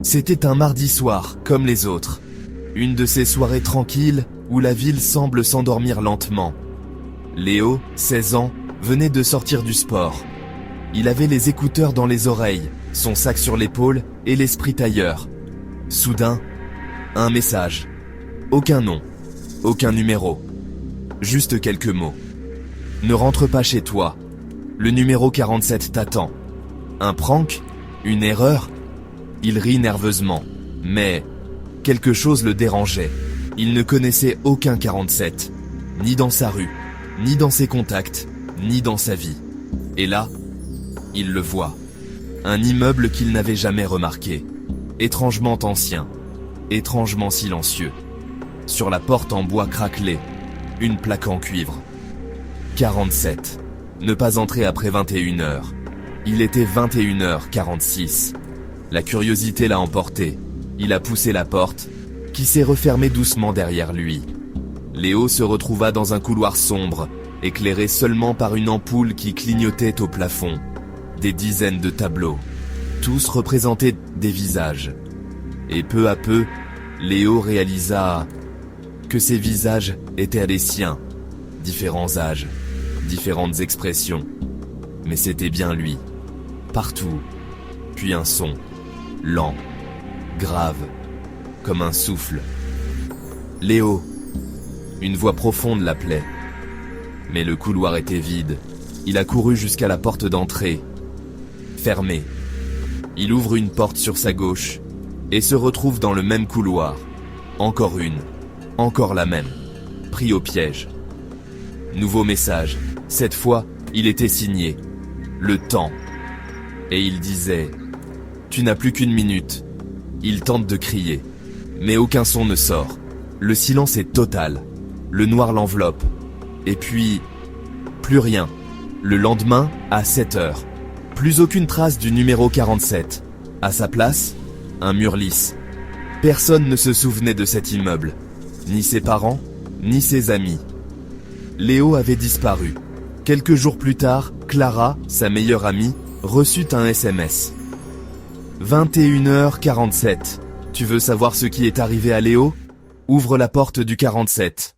C'était un mardi soir, comme les autres. Une de ces soirées tranquilles, où la ville semble s'endormir lentement. Léo, 16 ans, venait de sortir du sport. Il avait les écouteurs dans les oreilles, son sac sur l'épaule et l'esprit ailleurs. Soudain, un message. Aucun nom, aucun numéro. Juste quelques mots. Ne rentre pas chez toi. Le numéro 47 t'attend. Un prank? Une erreur? Il rit nerveusement. Mais quelque chose le dérangeait. Il ne connaissait aucun 47. Ni dans sa rue, ni dans ses contacts, ni dans sa vie. Et là, il le voit. Un immeuble qu'il n'avait jamais remarqué. Étrangement ancien. Étrangement silencieux. Sur la porte en bois craquelé, une plaque en cuivre. 47. Ne pas entrer après 21h. Il était 21h46. La curiosité l'a emporté. Il a poussé la porte, qui s'est refermée doucement derrière lui. Léo se retrouva dans un couloir sombre, éclairé seulement par une ampoule qui clignotait au plafond. Des dizaines de tableaux. Tous représentaient des visages. Et peu à peu, Léo réalisa que ces visages étaient les siens. Différents âges, différentes expressions. Mais c'était bien lui. Partout. Puis un son. Lent. Grave. Comme un souffle. Léo. Une voix profonde l'appelait. Mais le couloir était vide. Il a couru jusqu'à la porte d'entrée. Fermée. Il ouvre une porte sur sa gauche et se retrouve dans le même couloir. Encore une. Encore la même. Pris au piège. Nouveau message. Cette fois, il était signé. Le temps. Et il disait: tu n'as plus qu'une minute. Il tente de crier. Mais aucun son ne sort. Le silence est total. Le noir l'enveloppe. Et puis, plus rien. Le lendemain, à 7h. Plus aucune trace du numéro 47. À sa place, un mur lisse. Personne ne se souvenait de cet immeuble. Ni ses parents, ni ses amis. Léo avait disparu. Quelques jours plus tard, Clara, sa meilleure amie, reçut un SMS. 21h47. Tu veux savoir ce qui est arrivé à Léo? Ouvre la porte du 47.